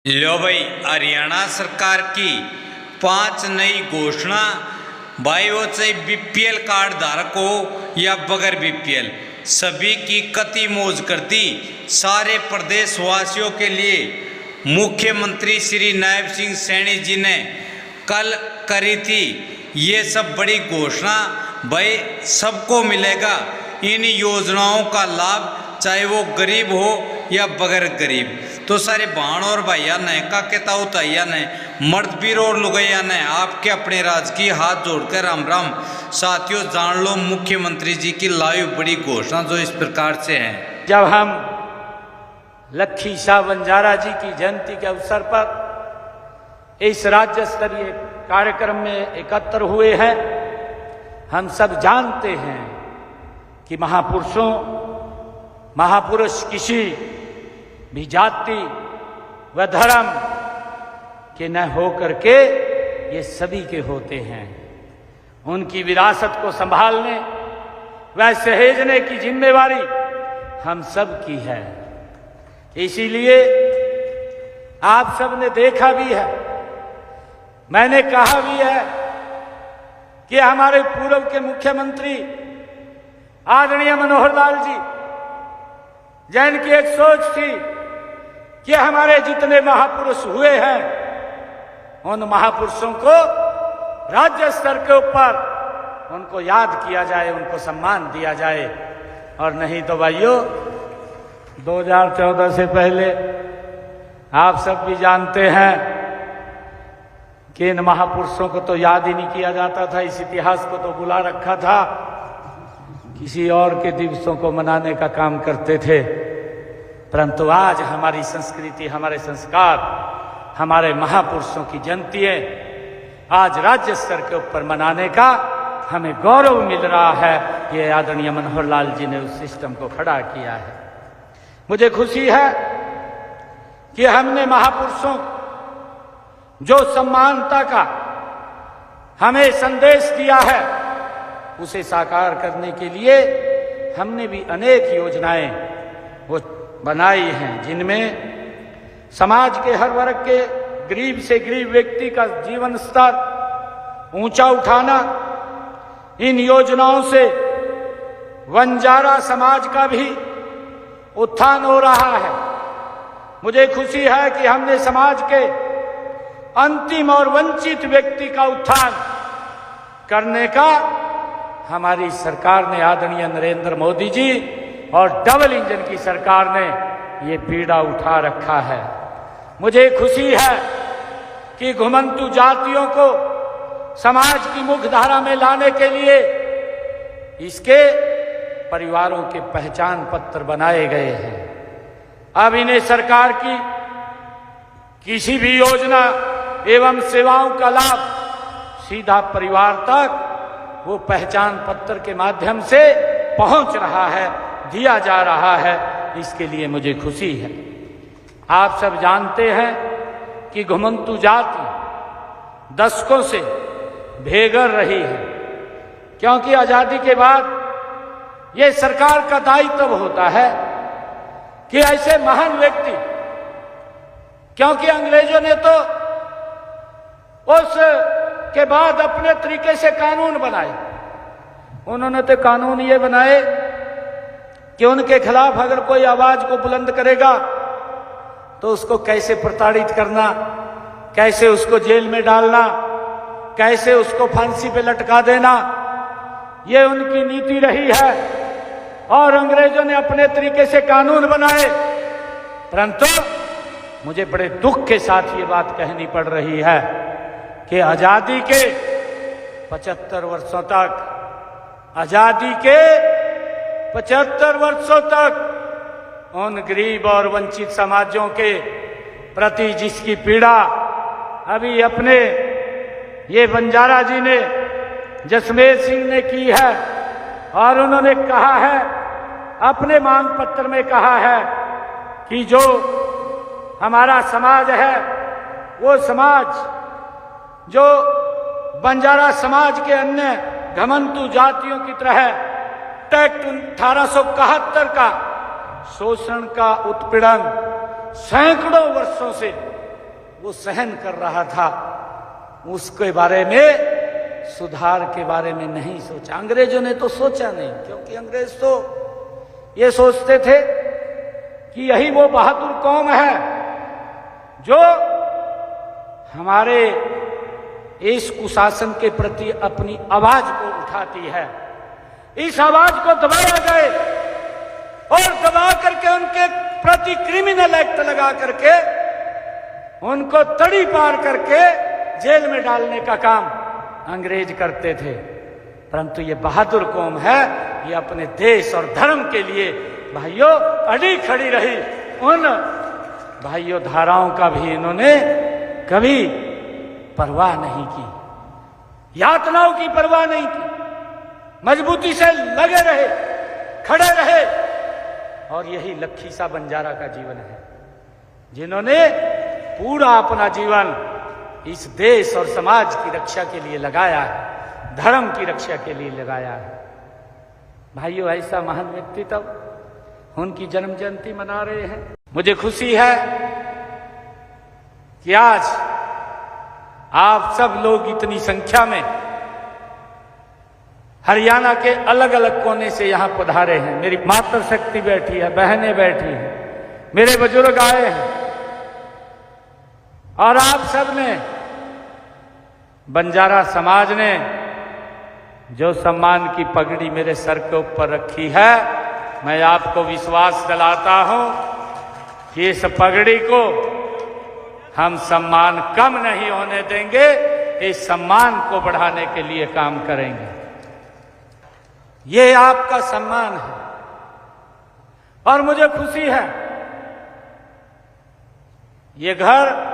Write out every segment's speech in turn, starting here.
लो भाई, हरियाणा सरकार की 5 नई घोषणा। भाई वो चाहे बीपीएल कार्ड धारक हो या बगैर बीपीएल, सभी की कति मौज कर दी। सारे प्रदेशवासियों के लिए मुख्यमंत्री श्री नायब सिंह सैनी जी ने कल करी थी ये सब बड़ी घोषणा। भाई सबको मिलेगा इन योजनाओं का लाभ, चाहे वो गरीब हो या बगैर गरीब। तो सारे भाण और भैया ने काकेता उताइया ने मर्द पीर और लुगैया ने आपके अपने राज की हाथ जोड़कर राम राम। साथियों जान लो मुख्यमंत्री जी की लाइव बड़ी घोषणा जो इस प्रकार से है। जब हम लक्खी शाह बंजारा जी की जयंती के अवसर पर इस राज्य स्तरीय कार्यक्रम में एकत्र हुए हैं, हम सब जानते हैं कि महापुरुष किसी भी जाति व धर्म के न होकर के ये सभी के होते हैं। उनकी विरासत को संभालने व सहेजने की जिम्मेवारी हम सब की है। इसीलिए आप सब ने देखा भी है, मैंने कहा भी है कि हमारे पूर्व के मुख्यमंत्री आदरणीय मनोहर लाल जी, जिनकी एक सोच थी कि हमारे जितने महापुरुष हुए हैं उन महापुरुषों को राज्य स्तर के ऊपर उनको याद किया जाए, उनको सम्मान दिया जाए। और नहीं तो भाइयों 2014 से पहले आप सब भी जानते हैं कि इन महापुरुषों को तो याद ही नहीं किया जाता था, इस इतिहास को तो बुला रखा था, किसी और के दिवसों को मनाने का काम करते थे। परंतु आज हमारी संस्कृति, हमारे संस्कार, हमारे महापुरुषों की जयंतियां आज राज्य स्तर के ऊपर मनाने का हमें गौरव मिल रहा है। ये आदरणीय मनोहर लाल जी ने उस सिस्टम को खड़ा किया है। मुझे खुशी है कि हमने महापुरुषों जो सम्मानता का हमें संदेश दिया है उसे साकार करने के लिए हमने भी अनेक योजनाएं वो बनाई हैं, जिनमें समाज के हर वर्ग के गरीब से गरीब व्यक्ति का जीवन स्तर ऊंचा उठाना। इन योजनाओं से बंजारा समाज का भी उत्थान हो रहा है। मुझे खुशी है कि हमने समाज के अंतिम और वंचित व्यक्ति का उत्थान करने का हमारी सरकार ने, आदरणीय नरेंद्र मोदी जी और डबल इंजन की सरकार ने ये पीड़ा उठा रखा है। मुझे खुशी है कि घुमंतु जातियों को समाज की मुख्यधारा में लाने के लिए इसके परिवारों के पहचान पत्र बनाए गए हैं। अब इन्हें सरकार की किसी भी योजना एवं सेवाओं का लाभ सीधा परिवार तक वो पहचान पत्र के माध्यम से पहुंच रहा है, दिया जा रहा है। इसके लिए मुझे खुशी है। आप सब जानते हैं कि घुमंतु जाति दशकों से बेघर रही है, क्योंकि आजादी के बाद ये सरकार का दायित्व होता है कि ऐसे महान व्यक्ति, क्योंकि अंग्रेजों ने तो उस के बाद अपने तरीके से कानून बनाए। उन्होंने तो कानून ये बनाए कि उनके खिलाफ अगर कोई आवाज को बुलंद करेगा तो उसको कैसे प्रताड़ित करना, कैसे उसको जेल में डालना, कैसे उसको फांसी पे लटका देना, ये उनकी नीति रही है। और अंग्रेजों ने अपने तरीके से कानून बनाए। परंतु मुझे बड़े दुख के साथ ये बात कहनी पड़ रही है कि आजादी के 75 वर्षों तक, आजादी के 75 वर्षों तक उन गरीब और वंचित समाजों के प्रति जिसकी पीड़ा अभी अपने ये बंजारा जी ने, जसमेर सिंह ने की है, और उन्होंने कहा है, अपने मांग पत्र में कहा है कि जो हमारा समाज है वो समाज जो बंजारा समाज के अन्य घमंतु जातियों की तरह एक्ट 1871 का शोषण का उत्पीड़न सैकड़ों वर्षों से वो सहन कर रहा था, उसके बारे में, सुधार के बारे में नहीं सोचा। अंग्रेजों ने तो सोचा नहीं, क्योंकि अंग्रेज तो ये सोचते थे कि यही वो बहादुर कौम है जो हमारे इस कुशासन के प्रति अपनी आवाज को उठाती है। इस आवाज को दबाया गए और दबा करके उनके प्रति क्रिमिनल एक्ट लगा करके उनको तड़ी पार करके जेल में डालने का काम अंग्रेज करते थे। परंतु ये बहादुर कौम है, ये अपने देश और धर्म के लिए भाइयों अड़ी खड़ी रही। उन भाइयों धाराओं का भी इन्होंने कभी परवाह नहीं की, यातनाओं की परवाह नहीं की, मजबूती से लगे रहे, खड़े रहे। और यही लखीसा बंजारा का जीवन है, जिन्होंने पूरा अपना जीवन इस देश और समाज की रक्षा के लिए लगाया है, धर्म की रक्षा के लिए लगाया है। भाइयों ऐसा महान व्यक्तित्व, उनकी जन्म जयंती मना रहे हैं। मुझे खुशी है कि आज आप सब लोग इतनी संख्या में हरियाणा के अलग अलग कोने से यहां पधारे हैं। मेरी मातृ शक्ति बैठी है, बहनें बैठी हैं, मेरे बुजुर्ग आए हैं, और आप सब ने, बंजारा समाज ने जो सम्मान की पगड़ी मेरे सर के ऊपर रखी है, मैं आपको विश्वास दिलाता हूं कि इस पगड़ी को हम सम्मान कम नहीं होने देंगे, इस सम्मान को बढ़ाने के लिए काम करेंगे। ये आपका सम्मान है और मुझे खुशी है। ये घर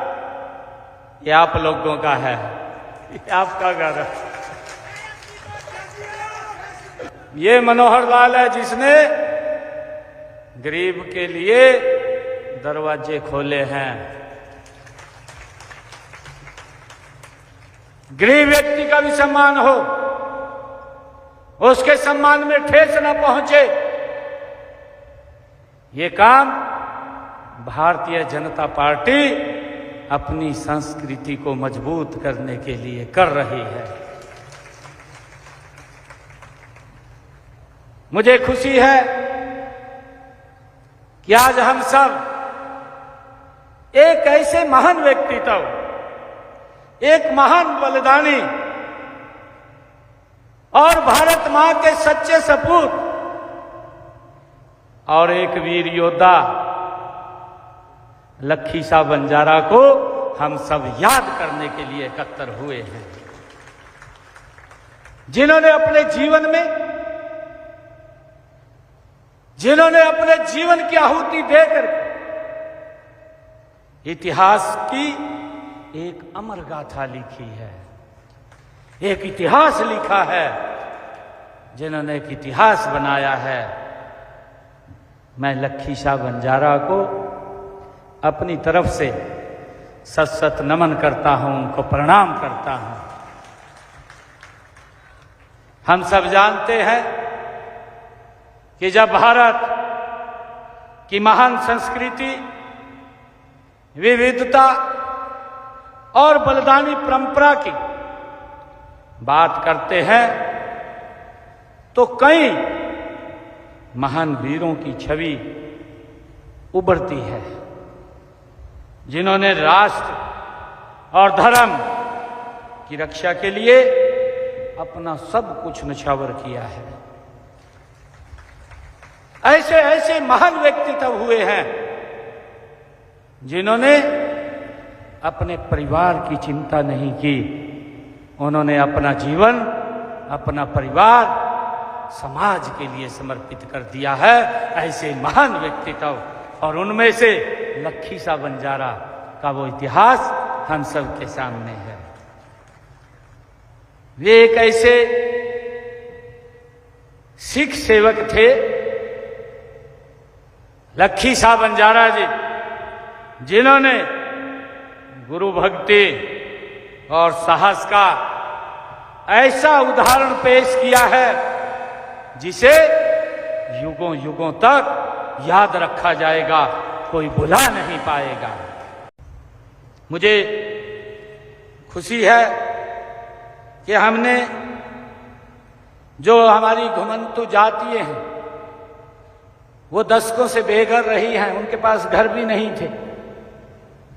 ये आप लोगों का है, ये आपका घर है। ये मनोहर लाल है जिसने गरीब के लिए दरवाजे खोले हैं। गरीब व्यक्ति का भी सम्मान हो, उसके सम्मान में ठेस न पहुंचे, ये काम भारतीय जनता पार्टी अपनी संस्कृति को मजबूत करने के लिए कर रही है। मुझे खुशी है कि आज हम सब एक ऐसे महान व्यक्तित्व, एक महान बलिदानी और भारत मां के सच्चे सपूत और एक वीर योद्धा लखीसा बंजारा को हम सब याद करने के लिए एकत्र हुए हैं, जिन्होंने अपने जीवन में, जिन्होंने अपने जीवन की आहुति देकर इतिहास की एक अमर गाथा लिखी है, एक इतिहास लिखा है, जिन्होंने एक इतिहास बनाया है। मैं लखीसा बंजारा को अपनी तरफ से सत सत नमन करता हूं, उनको प्रणाम करता हूं। हम सब जानते हैं कि जब भारत की महान संस्कृति, विविधता और बलिदानी परंपरा की बात करते हैं तो कई महान वीरों की छवि उभरती है, जिन्होंने राष्ट्र और धर्म की रक्षा के लिए अपना सब कुछ न्यौछावर किया है। ऐसे ऐसे महान व्यक्तित्व हुए हैं जिन्होंने अपने परिवार की चिंता नहीं की, उन्होंने अपना जीवन, अपना परिवार समाज के लिए समर्पित कर दिया है। ऐसे महान व्यक्तित्व, और उनमें से लखीसा बंजारा का वो इतिहास हम सब के सामने है। वे एक ऐसे सिख सेवक थे, लखीसा बंजारा जी, जिन्होंने गुरु भक्ति और साहस का ऐसा उदाहरण पेश किया है जिसे युगों युगों तक याद रखा जाएगा, कोई भुला नहीं पाएगा। मुझे खुशी है कि हमने जो हमारी घुमंतु जातियां हैं वो दशकों से बेघर रही हैं, उनके पास घर भी नहीं थे,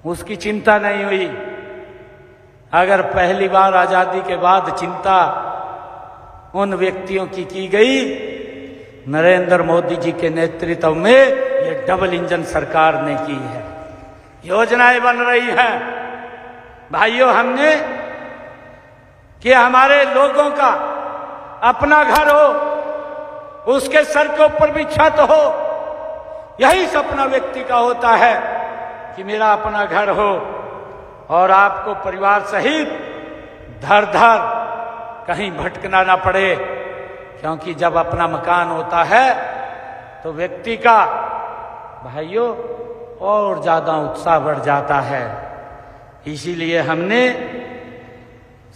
उसकी चिंता नहीं हुई। अगर पहली बार आजादी के बाद चिंता उन व्यक्तियों की गई, नरेंद्र मोदी जी के नेतृत्व में ये डबल इंजन सरकार ने की है, योजनाएं बन रही हैं। भाइयों, हमने कि हमारे लोगों का अपना घर हो, उसके सर के ऊपर भी छत हो। यही सपना व्यक्ति का होता है कि मेरा अपना घर हो और आपको परिवार सहित धर धर कहीं भटकना ना पड़े, क्योंकि जब अपना मकान होता है तो व्यक्ति का, भाइयों, और ज्यादा उत्साह बढ़ जाता है। इसीलिए हमने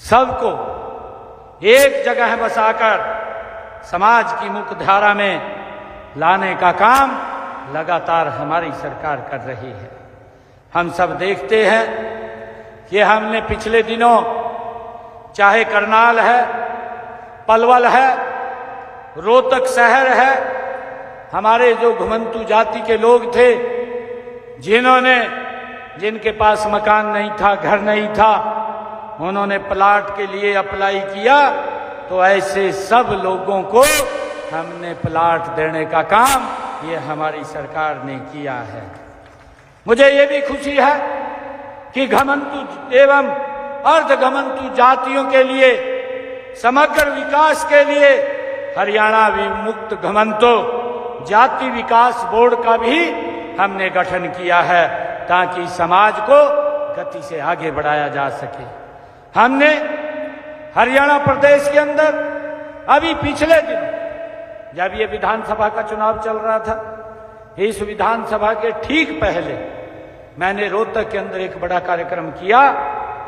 सबको एक जगह बसाकर समाज की मुख्य धारा में लाने का काम लगातार हमारी सरकार कर रही है। हम सब देखते हैं कि हमने पिछले दिनों, चाहे करनाल है, पलवल है, रोहतक शहर है, हमारे जो घुमंतु जाति के लोग थे, जिनके पास मकान नहीं था, घर नहीं था, उन्होंने प्लाट के लिए अप्लाई किया, तो ऐसे सब लोगों को हमने प्लाट देने का काम ये हमारी सरकार ने किया है। मुझे ये भी खुशी है कि घुमंतु एवं अर्ध घुमंतु जातियों के लिए समग्र विकास के लिए हरियाणा विमुक्त घुमंतु जाति विकास बोर्ड का भी हमने गठन किया है, ताकि समाज को गति से आगे बढ़ाया जा सके। हमने हरियाणा प्रदेश के अंदर अभी पिछले दिन, जब ये विधानसभा का चुनाव चल रहा था, इस विधानसभा के ठीक पहले मैंने रोहतक के अंदर एक बड़ा कार्यक्रम किया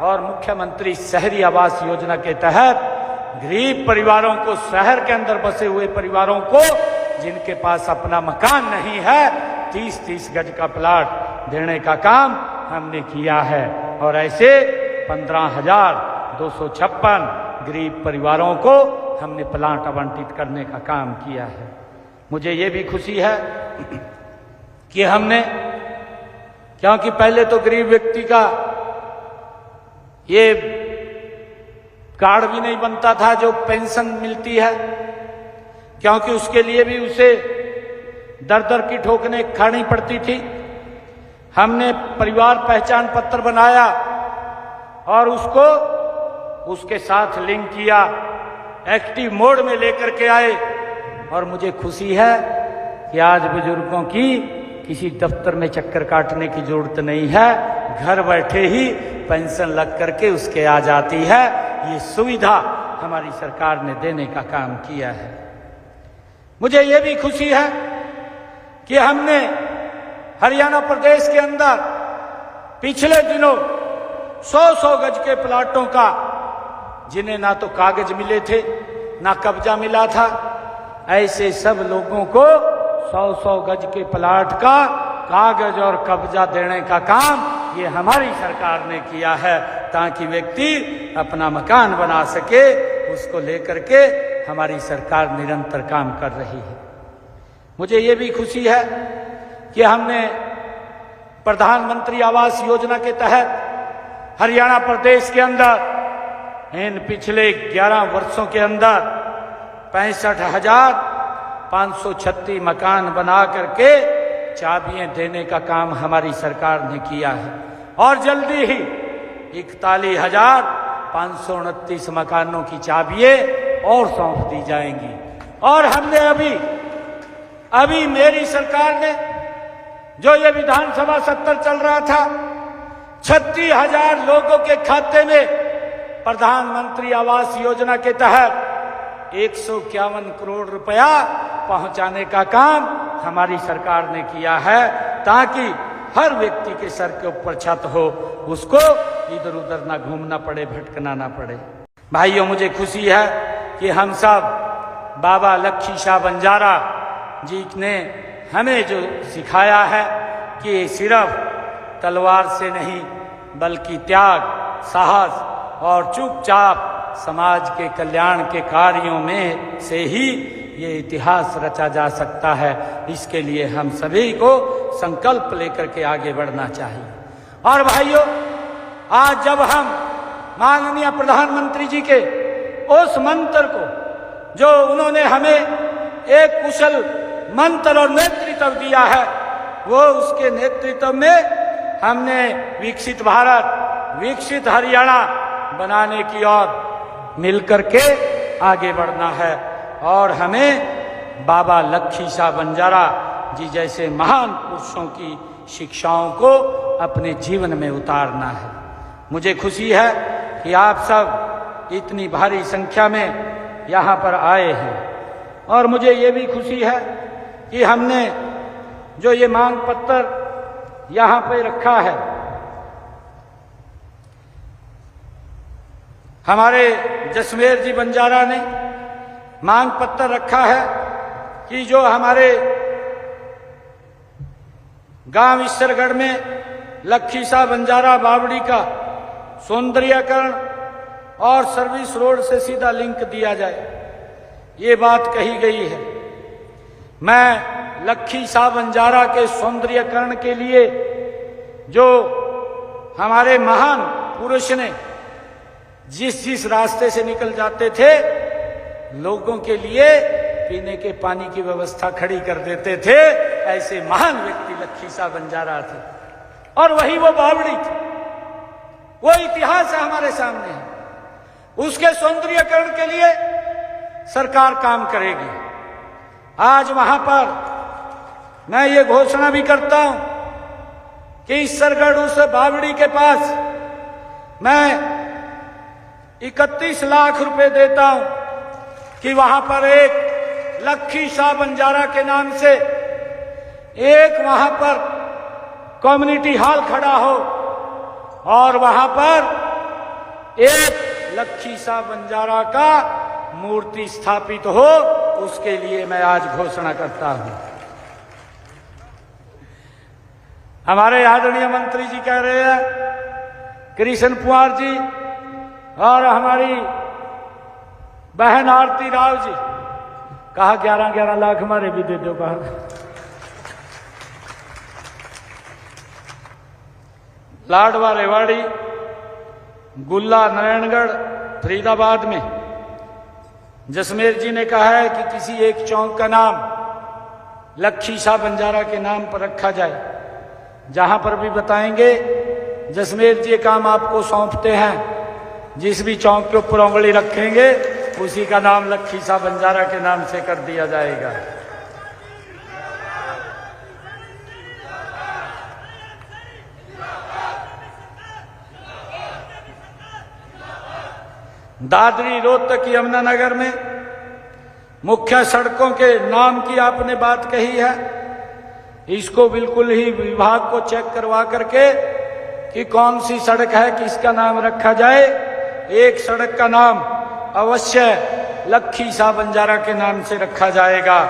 और मुख्यमंत्री शहरी आवास योजना के तहत गरीब परिवारों को, शहर के अंदर बसे हुए परिवारों को जिनके पास अपना मकान नहीं है, 30-30 गज का प्लाट देने का काम हमने किया है। और ऐसे 15,256 गरीब परिवारों को हमने प्लाट आवंटित करने का काम किया है। मुझे ये भी खुशी है कि हमने, क्योंकि पहले तो गरीब व्यक्ति का ये कार्ड भी नहीं बनता था जो पेंशन मिलती है, क्योंकि उसके लिए भी उसे दर दर की ठोकरें खानी पड़ती थी। हमने परिवार पहचान पत्र बनाया और उसको उसके साथ लिंक किया, एक्टिव मोड में लेकर के आए। और मुझे खुशी है कि आज बुजुर्गों की किसी दफ्तर में चक्कर काटने की जरूरत नहीं है, घर बैठे ही पेंशन लग करके उसके आ जाती है। ये सुविधा हमारी सरकार ने देने का काम किया है। मुझे ये भी खुशी है कि हमने हरियाणा प्रदेश के अंदर पिछले दिनों 100-100 गज के प्लाटों का, जिन्हें ना तो कागज मिले थे ना कब्जा मिला था, ऐसे सब लोगों को 100-100 गज के प्लाट का कागज और कब्जा देने का काम ये हमारी सरकार ने किया है, ताकि व्यक्ति अपना मकान बना सके। उसको लेकर के हमारी सरकार निरंतर काम कर रही है। मुझे ये भी खुशी है कि हमने प्रधानमंत्री आवास योजना के तहत हरियाणा प्रदेश के अंदर इन पिछले 11 वर्षों के अंदर 65,536 मकान बना करके चाबियां देने का काम हमारी सरकार ने किया है। और जल्दी ही 41,529 मकानों की चाबियां और सौंप दी जाएंगी। और हमने अभी मेरी सरकार ने, जो ये विधानसभा सत्र चल रहा था, 36,000 लोगों के खाते में प्रधानमंत्री आवास योजना के तहत 151 करोड़ रुपया पहुंचाने का काम हमारी सरकार ने किया है, ताकि हर व्यक्ति के सर के ऊपर छत हो, उसको इधर उधर ना घूमना पड़े, भटकना ना पड़े। भाइयों, मुझे खुशी है कि हम सब बाबा लक्ष्मी शाह बंजारा जी ने हमें जो सिखाया है कि सिर्फ तलवार से नहीं, बल्कि त्याग, साहस और चुपचाप समाज के कल्याण के कार्यों में से ही ये इतिहास रचा जा सकता है। इसके लिए हम सभी को संकल्प लेकर के आगे बढ़ना चाहिए। और भाइयों, आज जब हम माननीय प्रधानमंत्री जी के उस मंत्र को, जो उन्होंने हमें एक कुशल मंत्र और नेतृत्व दिया है, वो उसके नेतृत्व में हमने विकसित भारत, विकसित हरियाणा बनाने की ओर मिलकर के आगे बढ़ना है। और हमें बाबा लक्ष्मी शाह बंजारा जी जैसे महान पुरुषों की शिक्षाओं को अपने जीवन में उतारना है। मुझे खुशी है कि आप सब इतनी भारी संख्या में यहाँ पर आए हैं, और मुझे ये भी खुशी है कि हमने जो ये मांग पत्र यहाँ पे रखा है, हमारे जसमेर जी बंजारा ने मांग पत्र रखा है कि जो हमारे गांव ईश्वरगढ़ में लक्ष्मी शाह बंजारा बावड़ी का सौंदर्यीकरण और सर्विस रोड से सीधा लिंक दिया जाए, ये बात कही गई है। मैं लक्ष्मी शाह बंजारा के सौंदर्यीकरण के लिए जो हमारे महान पुरुष ने जिस रास्ते से निकल जाते थे, लोगों के लिए पीने के पानी की व्यवस्था खड़ी कर देते थे, ऐसे महान व्यक्ति लक्ष्मी शाह बंजारा थे। और वही वो बावड़ी थी, वो इतिहास है हमारे सामने है। उसके सौंदर्यीकरण के लिए सरकार काम करेगी। आज वहां पर मैं ये घोषणा भी करता हूं कि ईश्वरगढ़ उस बावड़ी के पास मैं 31 लाख रुपए देता हूं कि वहां पर एक लक्ष्मी शाह बंजारा के नाम से एक वहां पर कम्युनिटी हॉल खड़ा हो और वहां पर एक लक्ष्मी शाह बंजारा का मूर्ति स्थापित हो। उसके लिए मैं आज घोषणा करता हूं। हमारे आदरणीय मंत्री जी कह रहे हैं, कृष्ण कुमार जी और हमारी बहन आरती राव जी, कहा 11-11 लाख हमारे भी दे दो। कहा लाडवा रेवाड़ी, गुल्ला, नारायणगढ़, फरीदाबाद में जसमेर जी ने कहा है कि किसी एक चौक का नाम लक्ष्मी शाह बंजारा के नाम पर रखा जाए। जहां पर भी बताएंगे, जसमेर जी काम आपको सौंपते हैं। जिस भी चौक के ऊपर उंगली रखेंगे, उसी का नाम लक्ष्मी शाह बंजारा के नाम से कर दिया जाएगा। दादरी, रोहतक, यमुनानगर में मुख्य सड़कों के नाम की आपने बात कही है। इसको बिल्कुल ही विभाग को चेक करवा करके कि कौन सी सड़क है, किसका नाम रखा जाए। एक सड़क का नाम अवश्य लक्ष्मी शाह बंजारा के नाम से रखा जाएगा।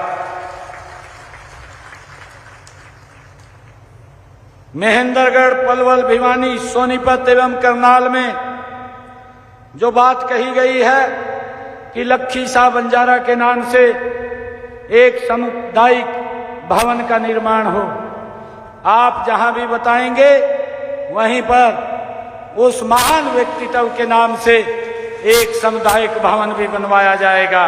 महेंद्रगढ़, पलवल, भिवानी, सोनीपत एवं करनाल में जो बात कही गई है कि लक्ष्मी शाह बंजारा के नाम से एक सामुदायिक भवन का निर्माण हो, आप जहां भी बताएंगे वहीं पर उस महान व्यक्तित्व के नाम से एक सामुदायिक भवन भी बनवाया जाएगा।